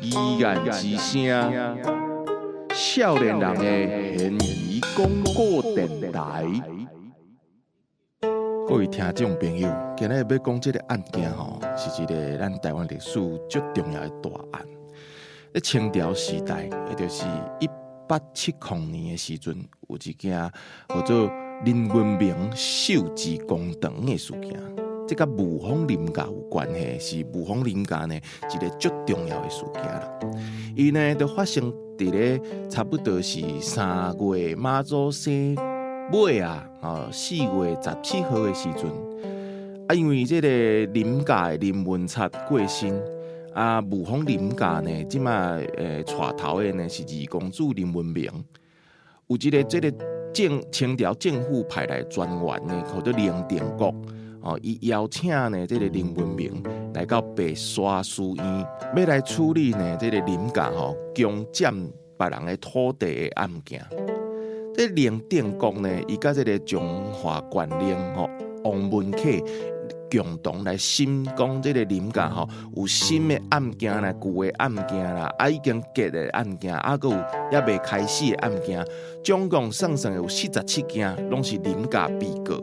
依然之声，少年人的闲言广播电台。各位听众朋友，今日要讲这个案件是一个咱台湾历史最重要的大案。在清朝时代，也就是1870年的时阵，有一件叫做林文明受制公堂的事件。这甲雾峰林家有关系，是雾峰林家呢一个最重要的事件啦。伊呢就发生伫咧差不多是3月妈祖生尾啊，4月17号的时阵，因为这个林家的林文察过身，雾峰林家呢，即卖带头的呢是二公主林文明，有一个这个清朝政府派来专员呢，叫做林定国。伊邀请呢，这个林文明来到白沙书院，要来处理呢，这个林家强占别人的土地的案件。这林定国呢，伊甲这个中华县令王文凯共同来审讲，这个林家有新的案件啦、旧的案件啦，已经结的案件，还有还未开始的案件，总共算有47件，拢是林家被告。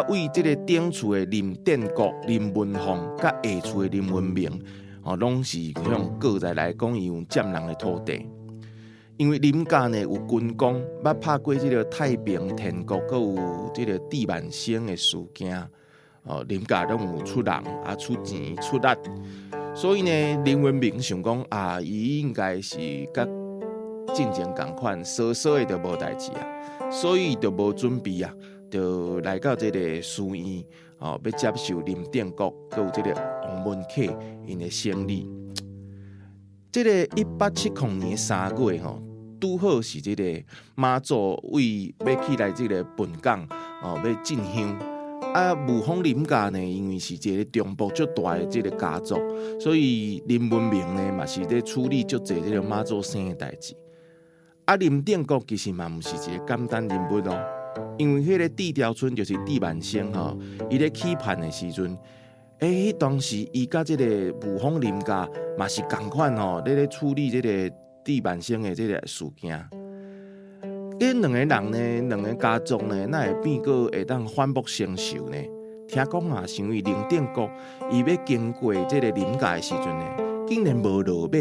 为这个顶厝的林定国、林文凤，甲下厝的林文明，拢是向告在来讲，伊有占人的土地。因为林家呢有军功，捌拍过这个太平天国，阁有这个地板星的事件。林家拢有出人，出钱出力，所以呢，林文明想讲伊应该是甲进前同款，稍稍的就无代志啊，所以就无准备啊。就来到这个书院，要接受林定国，还有这个王文凯因的审理。这个1870年3月拄好是这个妈祖为要起来这个本港要进香。雾峰林家呢，因为是一个中部最大的这个家族，所以林文明呢嘛是在处理足侪这个妈祖生的代志。林定国其实嘛不是一个简单人物哦。因为迄个地条村就是地板星伊咧起判的时阵，当时伊甲这个雾峰林家嘛是同款咧处理这个地板星的这个事件。两个人呢，两个家族呢，那会变个会当反目成仇呢？听讲是因为林定国伊要经过这个林家的时阵呢，竟然无落马。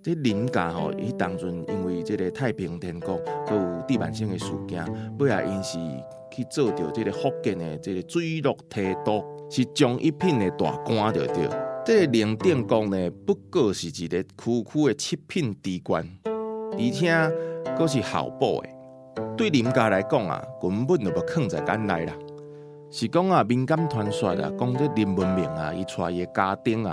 这林家伊当阵因为这个太平天国，佮有地板星的事件，尾下因是去做着这个福建的这个水陆提督，是将一品的大官着对。这个林定国呢，不过是一个区区的7品知官，而且佮是校补的。对林家来讲根本就无放在眼内啦。是讲民间传说讲这林文明伊带伊的家丁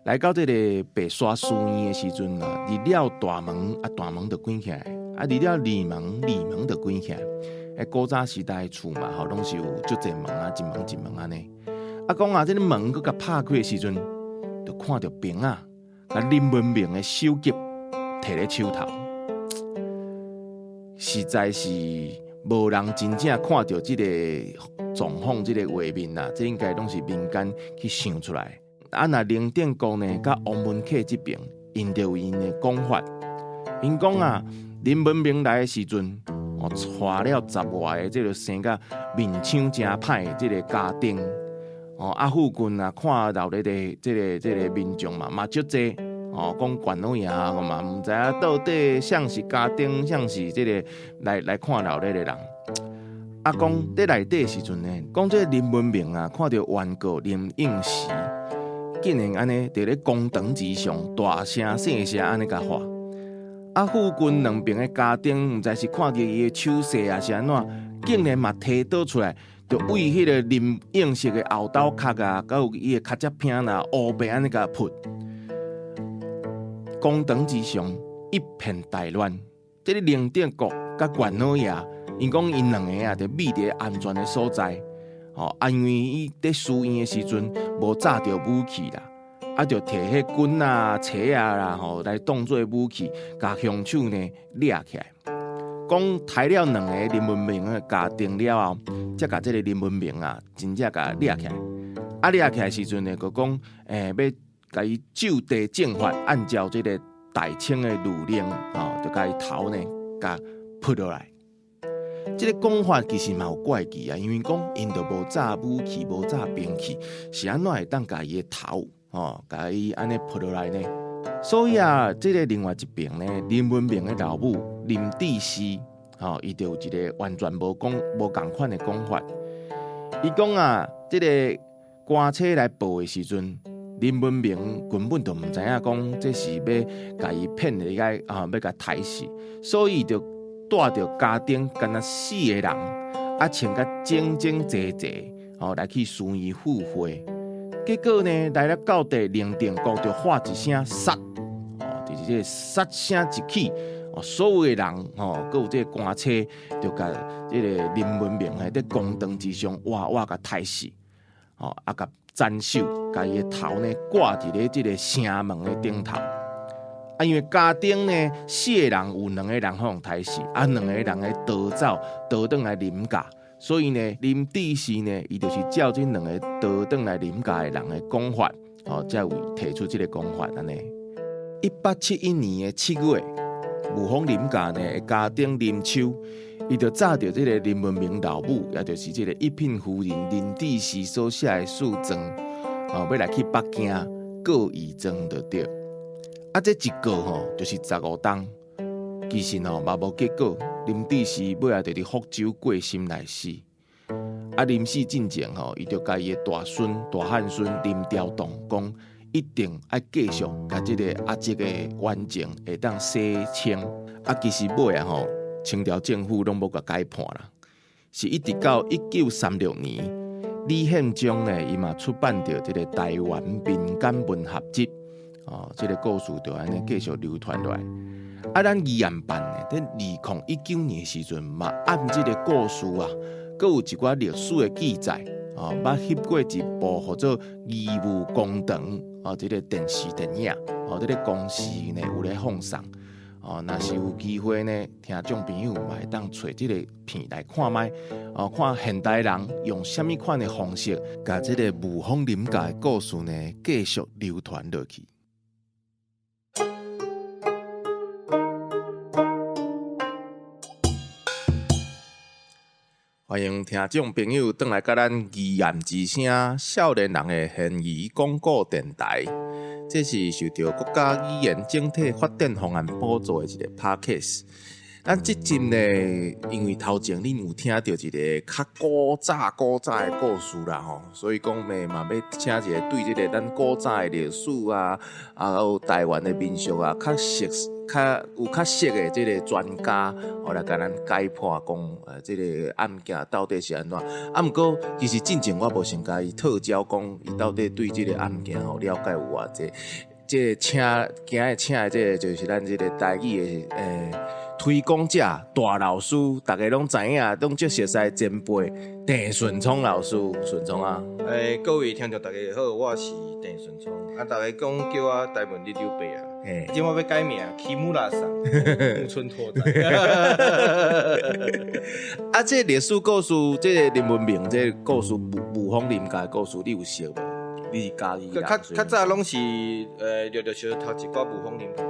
来到这个白沙书院的时阵入了大门大门就关起来，入了二门门就关起来。古早时代厝嘛拢是有足侪门一门一门安尼。讲这个门佮拍开的时阵，就看到兵林文明的手机摕咧手头，实在是无人真正看到这个状况，这个画面这应该拢是民间去想出来。那林定国呢，甲王文凯这边，因就有因的讲法。因讲林文明来的时阵，带了10外的这个生甲面相真歹的这个家丁，附近看到咧这个民众嘛足济，讲管老爷嘛唔知到底像是家丁，像是这个来看老咧的人。讲在内底的时阵呢，讲这林文明看到原告林应时。竟然安尼伫咧公堂之上大声细声安尼甲话，附近两边的家丁，毋知是看到伊的手势是安怎，竟然嘛提倒出来，就为迄个林应时的后斗壳甲有伊的脚趾片乌白安尼甲扑。公堂之上一片大乱，这个林定国甲管老爷，因讲因两个就秘伫安全的所在。因为伊在书院的时阵无揸着武器啦，就摕迄棍车啦，来当做武器，甲凶手呢掠起来。讲抬了2个林文明的家庭了后，才甲这个林文明啊，真正甲掠起来。啊，掠起来时阵呢，佮讲要甲伊就地正法，按照这个大清的律令就甲伊头呢，甲扑落来。这个讲法其实嘛有怪奇啊，因为讲因都无炸武器，无炸兵器，是安怎会当甲伊的头甲伊安尼扑落来呢？所以啊，这个另外一边呢，林文明的老母林帝师伊就有一个完全无共款的讲法。伊讲啊，这个官车来报的时阵，林文明根本就唔知影讲这是要甲伊骗入来要甲刣死，所以就带着家丁干那4个人，穿甲整整齐齐来去寻伊赴会。结果呢，来了到地，灵定国就喊一声杀，就是这个杀声一起，所有的人佮有这个官车，就甲这个林文明在公堂之上哇甲刣死，甲斩首，甲伊的头呢挂伫咧这个城门的顶头。因为家丁呢4个人有2个人互刣死，2个人来逃走，逃转来林家。所以呢，林帝师呢，伊就是照这2个逃转来林家的人的讲法，才会提出这个讲法安尼。1871年的7月，武丰林家呢的家丁林秋，伊就找到这个林文明老母，也就是这个一品夫人林帝师所写的诉状，要来去北京告遗状就对。这一告就是15冬，其实嘛无结果。林帝师尾仔就伫福州过心来死。临死之前伊就甲伊的大孙、大汉孙林朝栋讲，一定要继续甲这个阿叔的冤情会当洗清。其实尾仔清朝政府拢无甲改判啦，是一直到1936年，李宪章呢，伊嘛出版着这个台湾民间文学集，这个故事就安尼继续流传落来。咱宜安办呢，在2019年的时阵嘛，按这个故事啊，佮有一寡历史的记载捌翕过一部叫做《义务公堂》这个电视电影这个公司呢有咧放送若是有机会呢，听众朋友嘛会当找这个片来看卖看现代人用什么款的方式，甲这个武丰林家的故事呢继续流传落去。欢迎听众朋友回来甲咱宜言之声少年人的现疑广告电台，这是受到国家语言整体发展方案补助的一个 podcast。咱这集呢，因为头前恁有听到一个较古早的故事啦所以讲呢嘛要请一个对这个咱古早的历史啊，有台湾的民俗啊，较熟的这个专家，来甲咱解破讲这个案件到底是安怎。不过其实进前我无先甲伊讨教讲，伊到底对这个案件了解有偌济。这今日请的这个就是咱这个台语的推广者大老师，大家拢知影，拢足熟悉前辈郑顺聪老师，顺聪啊。各位听众大家好，我是郑顺聪。大家讲叫我台文你刘伯啊。今我要改名，起木拉桑，木村拓哉。这历史故事，这个林文明，这个故事武丰林家的故事，你有熟无？你是家己人？较早拢是略小读一寡武丰林家。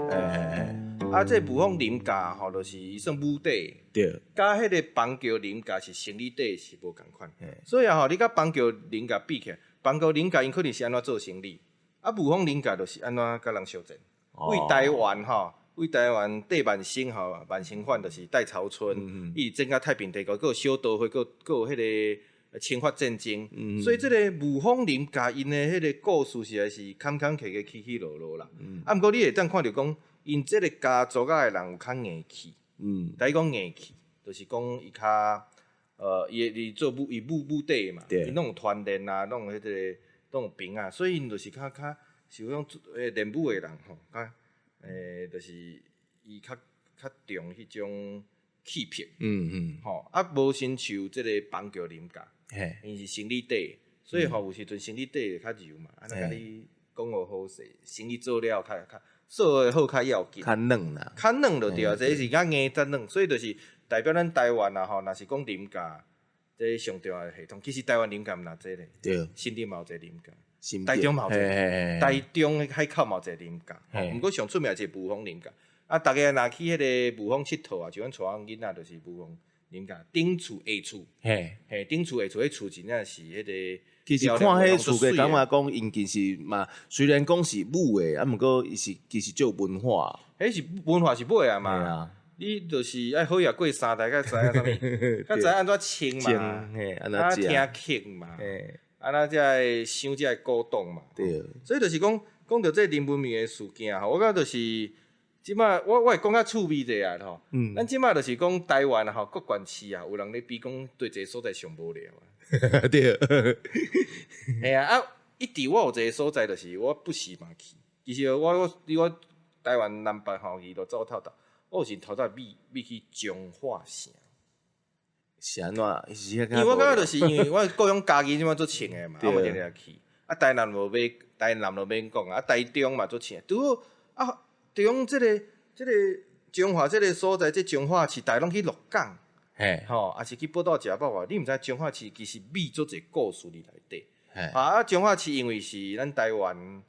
这武丰林家就是伊算武底，对。甲迄个邦桥林家是生理底是无共款。所以你甲邦桥林家比起来，邦桥林家因可能是安怎做生理，武丰林家就是安怎甲人相争。为台湾戴万兴万兴藩就是戴潮春，伊整个太平帝国，佮有小刀会，佮有迄个侵华战争，所以这个武丰林家因的迄个故事实在是坎坎坷坷、起起落落啦。不过你会当看到讲，因这个家族的人有较硬气，但伊讲硬气，就是讲伊较伊做武底嘛，伊拢有团练啊，拢有迄个拢有兵啊，所以因就是较。是讲练武的人较就是伊较重迄种气魄，无亲像即个邦桥林家，因是生理底，所以有时阵生理底较柔嘛，安尼甲你讲好势，生理做了做诶好较要紧，较嫩啦，较软就对啊，这是较硬则软，所以就是代表咱台湾啊吼，若是讲啉价，这上重要诶系统，其实台湾啉价毋若这咧，对，新店嘛有一个啉价。新台中嘛有一个，嘿台中的海口嘛有一个啉价，毋过上出名就是雾峰啉价。啊，逐个若去迄个雾峰佚佗啊，就阮带囝仔就是雾峰啉价，顶厝下厝，嘿，顶厝下厝，迄厝真正是迄个。其实看迄厝嘅感觉讲，因其实嘛，虽然讲是武诶，啊，毋过伊是其实就文化。迄是文化是买啊嘛，啊，你就是爱好嘢过三代，甲知影啥物，甲知影安怎清嘛，啊听曲嘛，啊那才会想这古董嘛。对，所以就是讲到这林文明诶事件吼，我感觉就是即摆我会讲较趣味者啊吼，咱即摆就是讲台湾啊吼，各县市啊，有人咧比讲对一个所在上无聊啊。对，系啊，一直我有一个所在，就是我不时嘛去。其实我台湾南北吼去都走透透，我有时头早咪去彰化城。是安怎？因因为我感觉就是因为我各种家己即摆做穿诶嘛，我定定去。啊，台南就免讲啊，台中嘛做穿。拄好啊，中即个彰化即个所在，即彰化市，大拢去鹿港。吼，也是去报道食饱啊！你毋知彰化市其实秘足一个故事伫内底。啊，彰化市因为是咱台湾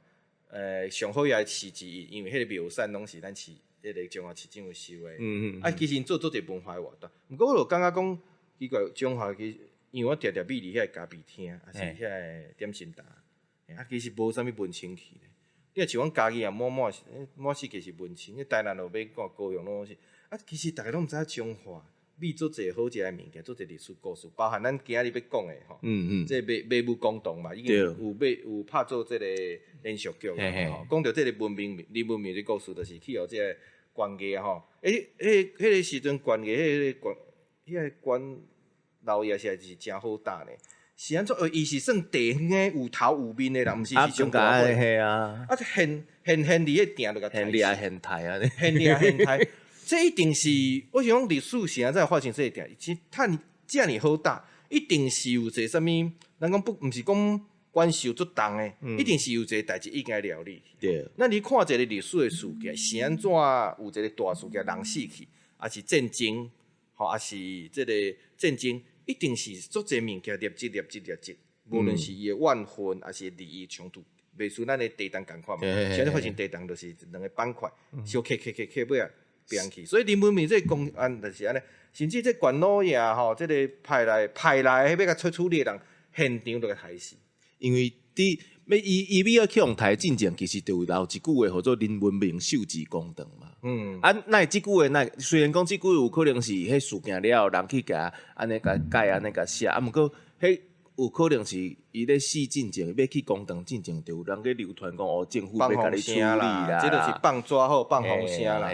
上好个市之一，因为迄个庙产拢是咱市迄个彰化市政府收诶。啊，其实做足一个文化活动。毋过我就感觉讲，奇怪彰化其实，因为我常常秘伫遐咖啡厅，啊是遐个点心搭，啊其实无啥物文青气咧。你若像阮家己啊，满世界是文青，你台南就免讲高雄拢是。啊，其实逐个拢毋知影彰化。秘做一个好食诶物件，做一个历史故事，包含咱今仔日要讲诶吼，即马武公洞嘛，已经有拍做即个连续剧吼。讲到即个林文明的故事，就是去互即个官家吼，迄个时阵官家迄个官老爷是真好打呢。是安怎？伊是算地方诶有头有面诶人，毋是上大尾。系啊，啊，现伫迄定就甲现厉害现台啊！现厉害现台。这一定是，我想讲历史现在发生这一点，其实趁遮尔好打，一定是有一个啥物，咱讲毋是讲官受足重诶，一定是有一个代志应该料理。对，咱你看一个历史诶事件，是安怎有一个大事件人死去，还是战争，吼，还是即个战争，一定是足侪物件累积，无论是伊诶怨恨，还是利益冲突，袂输咱诶地动共款嘛。现在发生地动就是两个板块，小刻尾啊。变去，所以林文明这公安就是安尼，甚至这管老爷吼，这个派来要甲处理的人，现场就甲害死。因为要去用台进前，其实就有留一句话，叫做林文明受之公堂嘛。那即句话，虽然讲即句有可能是迄事件了后，人去甲安尼甲改安尼甲写，毋过迄有可能是伊咧死进前要去公堂进前，就有人去流传讲哦，政府要甲你处理啦，这就是放抓好放风声啦。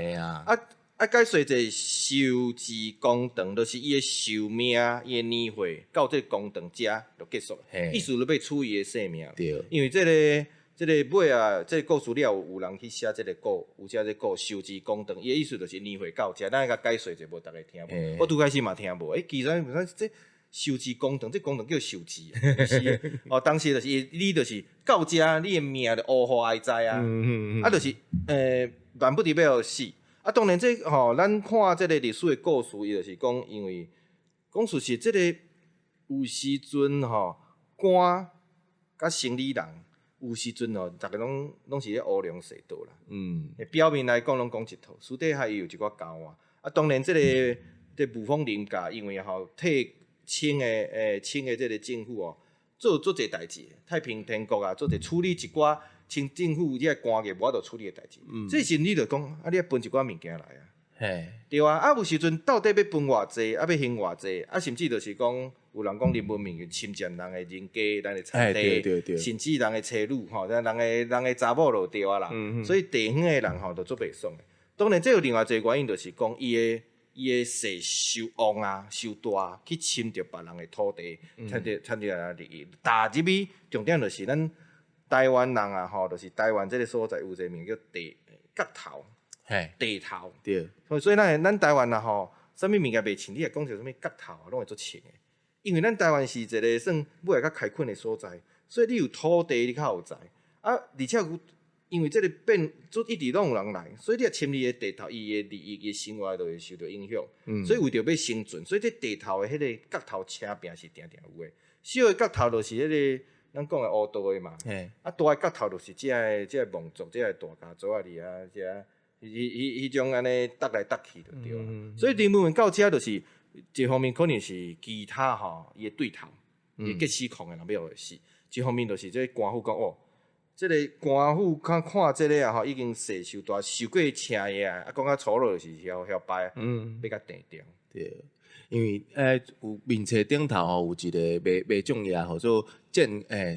解说者受治公堂，就是伊诶寿命、伊诶年岁到这公堂遮就结束，意思就要处伊诶性命。对，因为这个尾啊，这个故事了有人去写这个有写这个受治公堂，伊诶意思就是年岁到遮，咱甲解说者无逐个听无。我拄开始嘛听无，其实这。受治公堂，这公堂叫受治，是哦。当时就是你就是到遮，你的命就乌化哀哉啊。啊，就是万不得要死。啊，当然这吼，咱看这个历史的故事，伊就是讲，因为讲事实，这个有时阵吼，官甲生理人，有时阵吼，逐个拢是咧乌龙世道啦。表面来讲拢讲一套，私底下伊有一寡交换。啊，当然这雾峰林家，因为吼替清的这个政府哦，做侪代志，太平天国啊，做侪处理一寡清政府这官员无法度处理的代志。这时你就讲，啊，你要分一寡物件来啊，对啊。啊，有时阵到底要分偌济，啊，要行偌济，啊，甚至就是讲，有人讲林文明侵占人的人家、人的产地，甚至人的妻女吼，人的查某就对啊啦。所以地方的人吼，就做袂爽的。当然，这有另外一个原因，就是讲伊的势受旺啊，受大，去侵着别人的土地，趁着人利益。打入去，重点就是咱台湾人啊，吼，就是台湾这个所在有一个名叫角头，地头。对。所以咱台湾啊，吼，啥物物件袂清，你也讲着啥物角头啊，拢会做清的。因为咱台湾是一个算尾较开垦的所在，所以你有土地，你较有财啊，而且有因为这个变就一直拢有人来，所以你若侵入的地头，伊的利益、伊生活就会受到影响。所以为着要生存，所以这地头的迄个角头车柄是定定有诶。小的角头就是迄个咱讲的乌道的嘛，啊大的角头就是即个蒙族、即个大家族啊哩啊，迄种安尼搭来搭去就对啊。所以林文明到遮就是一方面可能是其他吼伊的对头，伊结死控的人要互死；一方面就是这官府讲哦。即个官府看即个啊吼，已经受大受过车的啊，讲较粗鲁就是晓摆，要甲定掉。对，因为有面册顶头吼有一个卖种嘢吼，做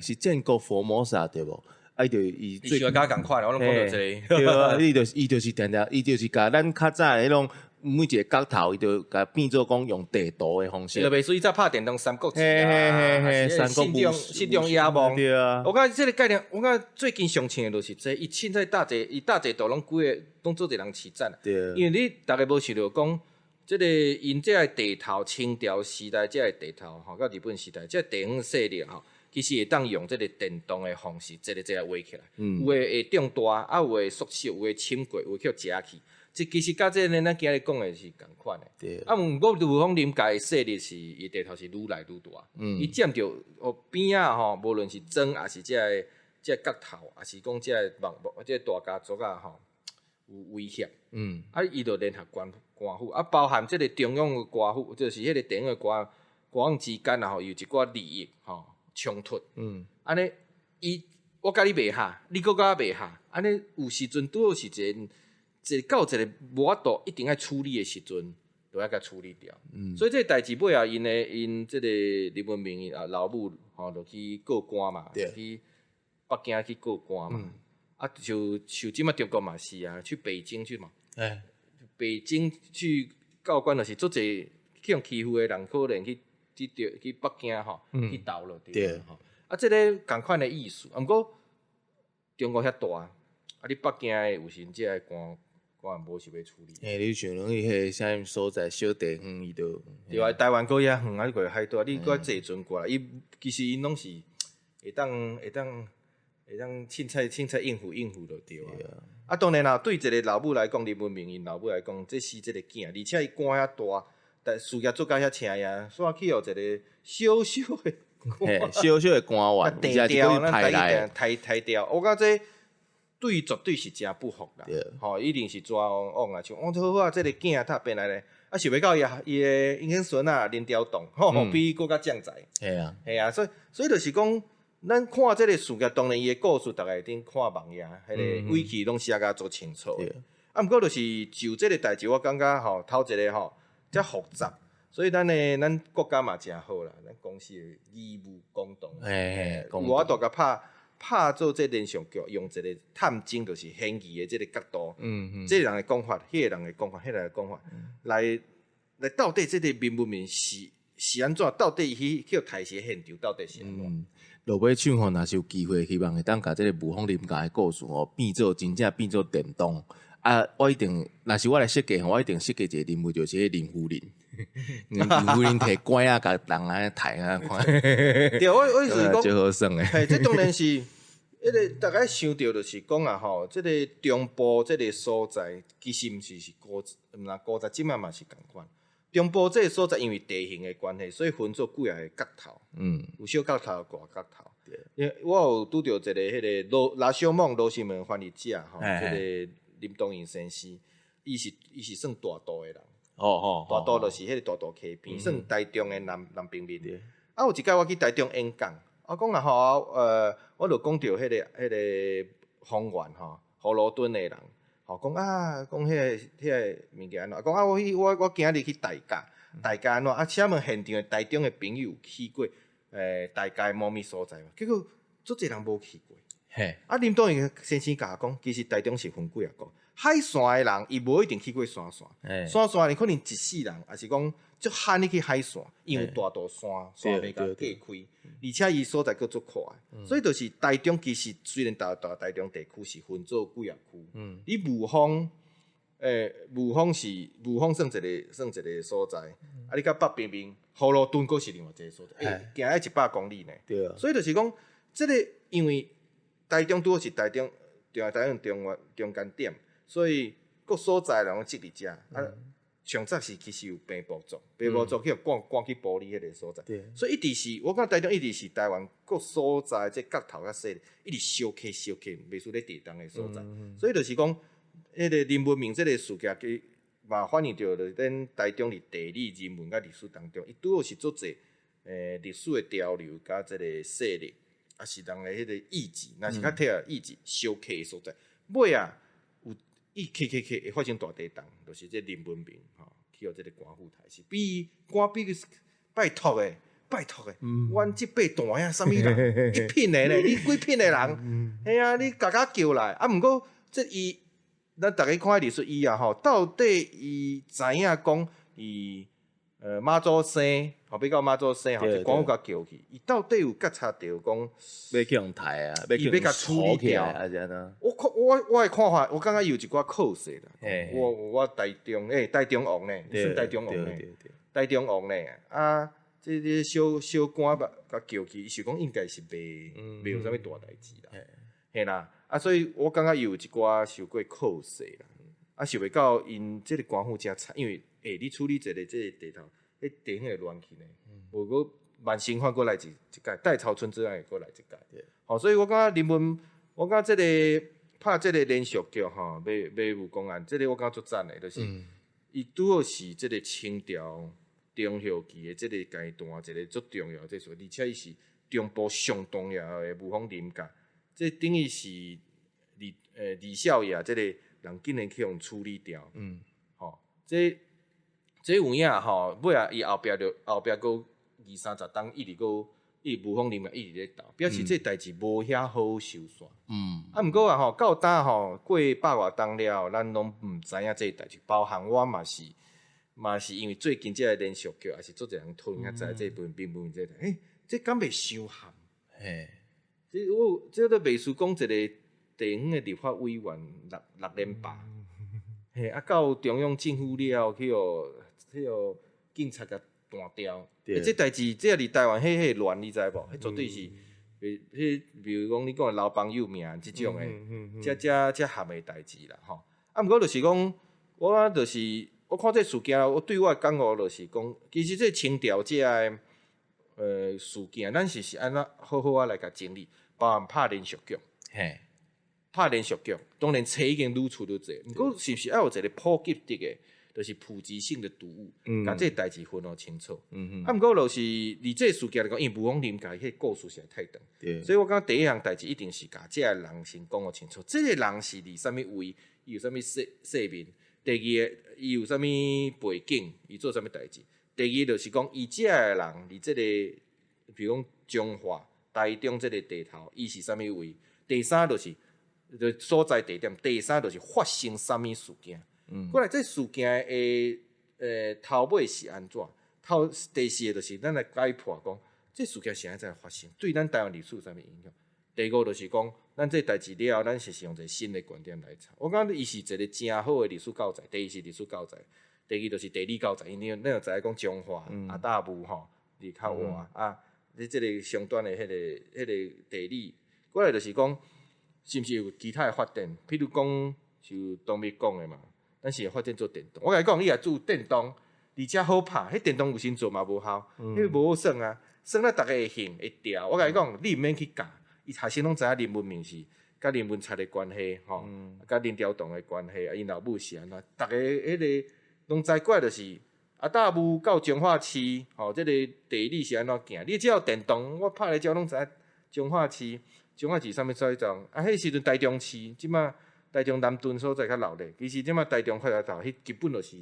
是建国佛摩萨对无？啊，伊最需要甲共款啦，我拢看到这个。对啊，伊就是定定，伊就是甲咱较早迄种每一个角头，伊就甲变做讲用地图的方式。就袂输伊早拍电动三国志啊，三国武信中野望。对啊。我感觉这个概念，我感觉最近上清的就是这，伊凊彩大济都拢几个拢做一人起战。对。因为你大家无想到讲，这个因这个地头清朝时代这个地头吼，到日本时代这个地方势力吼。其实会当用这个电动的方式，这个画起来，有诶会长大，啊有诶缩小，有诶侵过，有诶去食去。这其实甲这个咱今日讲诶是共款诶。对。啊，毋过如风临界诶势力是伊地头是愈来愈大，伊占着边仔吼，无论是庄，还是这个角头，还是讲这个这个大家族啊吼，有威胁。啊，伊就联合官府，啊包含这个中央诶官府，就是迄个地方诶官府之间啊吼，有一寡利益吼。冲突，安尼我甲你袂合，你搁甲我袂合，安尼有时阵拄好是到一个无法度一定爱处理的时阵，就要甲处理掉。所以这个代志尾啊，因这个林文明啊老母吼，就去告官嘛，去北京去告官嘛，啊就即马中国嘛是啊，去北京去嘛，北京去告官就是做侪去用欺负的人，可能去北京吼，去斗落对吼。啊，即个共款的意思。毋过中国遐大，啊，你北京的有时即个官无是要处理。你想讲伊迄啥物所在小地方，伊就对啊，台湾搁遐远啊，你过海大，你搁坐船过来，其实因拢是会当凊彩应付就对啊。啊，当然啦，对一个老母来讲，林文明因老母来讲，这是即个囝，而且伊官遐大。但事业做到遐车呀，煞去互一个小小的官员，地调，咱抬调。我感觉对绝对是真不服啦。吼，一定是抓往啊，像好啊，这个囝他变来咧，啊想袂到伊的应孙啊林调动，吼，比伊搁较将才。系啊，所以就是讲，咱看这个事业，当然伊的故事，大家一定看网页，迄个尾期拢写甲足清楚。啊，毋过就是就这个代志，我感觉吼，头一个吼。遮复杂，所以咱国家嘛真好啦，咱公司义务公道，我大甲拍做这连续剧，用一个探chứng就是嫌疑的这个角度，这个人的讲法，迄个人的讲法，迄个人的讲法，来到底这个民不民是安怎？到底去台视现场到底是安怎？落尾唱吼，若是有机会，希望会当甲这个吴凤林家的故事吼变做真正变做电动。啊！我一定，若是我来设计，我一定设计一个人物，就是迄林夫人。林夫人摕拐啊，甲人安尼抬啊，看。对，我是讲，最好耍诶。嘿，这当然是，迄个大家想到就是讲啊，吼，这个中部这个所在，其实毋是古早即嘛是共款。中部这个所在，因为地形的关系，所以分做几个角头。有小角头，大角头。因为我有拄着一个迄个拉小梦罗新闻翻译者吼，这个。林东英先生，伊是算大道的人，大道就是迄个大道溪边，算台中的南平面。啊，有一摆我去台中演讲，我讲啊吼，我就讲着迄个方圆吼，葫芦墩的人，吼讲啊，讲迄个物件安怎？讲啊，我今日去大家安怎？啊，请问现场的台中的朋友去过大家猫咪所在嘛？结果足侪人无去过。啊，林东英先生甲我讲，其实台中是分几啊个海线的人，伊无一定去过山线，你可能一世人，也是讲足罕你去海线，因为大道山袂甲隔开，而且伊所在佫足宽，所以就是台中其实虽然大台中地区是分做几啊区，你雾峰算一个所在，啊，你甲北边边葫芦墩佫是另外一个所在，行要100公里呢，所以就是讲，这个因为。台中拄好是台中台湾中间点，所以各所在人拢积伫遮。上早是其实有病部族，病部族去赶去玻璃迄个所在，所以一直是我感觉台中一直是台湾各所在即角头较细，一直小溪，袂输咧地动的所在。所以就是讲，迄个林文明即个事件，佮嘛反映着咱台中伫地理、人文甲历史当中，伊拄好是足侪历史的潮流甲即个势力，也是人的迄个意志，若是较贴合意志小溪的所在，尾啊。伊会发生大地震，就是这林文明去互这个官府台是比拜托诶，阮即辈大呀，啥物人一品诶呢？你几品诶人？嘿啊，你家叫来啊？毋过这伊，咱逐个看历史伊啊到底伊知影讲伊妈祖生，比较妈祖生是官府甲叫去，伊到底有觉察到讲要去用台啊，伊要甲处理掉啊，这样呢？我的看法，我感觉有一寡可惜啦。我台中王呢，是台中王呢，台中王呢啊，这小官甲叫去，伊想讲应该是袂有啥物大代志啦，嘿啦，啊，所以我感觉有一寡受过可惜啦，啊，想袂到因这个官府真惨，因为你处理这个地头，迄地形会乱去呢，无过万新翻过来一届，代潮春之后会过来一届，所以我感觉我感觉这个。拍即个连续剧马武公案，即个我感觉足赞的，就是伊拄好是即个清朝中后期的即个阶段一个足重要的而且伊是中部上重要的武功林家，即等于是李少爷即个人竟然去用处理掉，即有影尾啊伊后壁佫20-30档一直武功林嘛一直咧斗，表示这代志无遐好收煞。毋过啊到呾过100外档了，咱拢毋知影这代志，包含我嘛是因为最近这个连续剧，也是足侪人讨论知这部并不这这敢袂伤含？这都袂输讲一个地方的立法委员6连霸，到中央政府了去互警察甲断掉。这代志，这伫台湾迄乱，你知无？迄绝对是，比如讲你讲老帮幼命即种诶，这含诶代志啦吼。毋过就是讲，我看这事件，我对我诶感觉就是讲，其实这清朝这个事件，咱是安怎好啊来甲整理，包含拍连续剧，拍连续剧，当然册已经愈出愈侪，毋过是毋是要有一个普及的诶？就是普及性的读物，甲这代志分清楚。毋过就是以这事件来讲，因为武功林家迄故事实在太长，所以我感觉第一项代志一定是甲这个人先讲清楚。这个人是伫啥物位，伊有啥物姓名。第二个，伊有啥物背景，伊做啥物代志。第二就是讲，伊这个人伫这个，比如讲中华、台中这个地头，伊是啥物位。第三就是所在地点。第三就是发生啥物事件。过来，这事件的头尾是安怎？第四个就是咱来解破讲，这事件是安怎发生，对咱台湾历史有啥物影响？第五就是讲，咱这代志了后，咱是用一个新的观点来查。我感觉伊是一个真好的历史教材。第一是历史教材，第二就是地理教材。因为咱就知影讲中华、大武离较晏你这个相端的迄个地理。过来就是讲，是毋是有其他的发展？譬如讲，就东美讲的嘛。咱是发展做电动，我甲你讲，你若做电动，而且好拍，迄电动有时做嘛无效，迄无好算啊，算了，逐个会兴会调。我甲你讲，你毋免去教，伊学生拢知影林文明是甲林文策的关系，甲林调动的关系，因老母是安怎，逐个迄个拢知过就是大武到彰化市，即个地理是安怎行？你只要电动，我拍咧照拢知影彰化市啥物所在迄时阵台中市，即马。台中南屯所在较闹热，其实即马台中快乐头，迄基本就是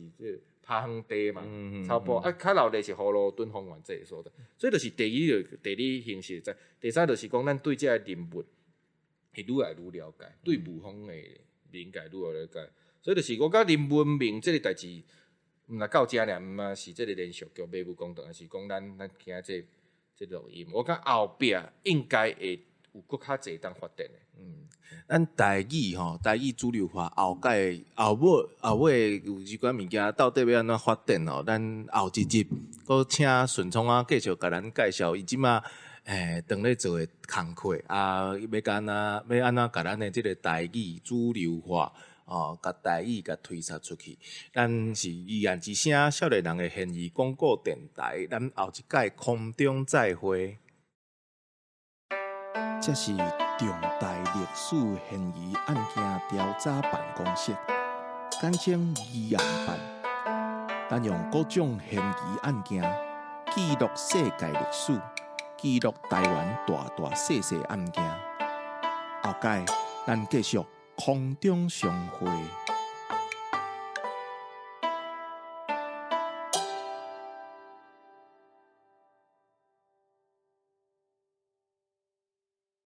趴乡地嘛，差不多。较闹热是葫芦墩丰原这个所在，所以就是第一个地理形势在，第三就是讲咱对这个人物是愈来愈了解，对武风的理解愈来愈了解。所以就是我觉林文明这个代志，毋若到遮尔，毋嘛是这个连续剧马武公堂，还是讲咱今这录音，我感后壁应该会有搁较侪当发展的。咱台语主流化后尾有一寡物件到底要安怎发展咱后一集，搁请顺聪继续甲咱介绍伊即马当咧做诶工课啊，要安怎甲咱诶即个台语主流化。甲台语甲推插出去，咱是依然之声少年人诶现役广播电台，咱后一届空中再会。这是重大历史嫌疑案件调查办公室，简称疑案办。咱用各种嫌疑案件记录世界历史，记录台湾大大小小案件。后届咱继续空中相会。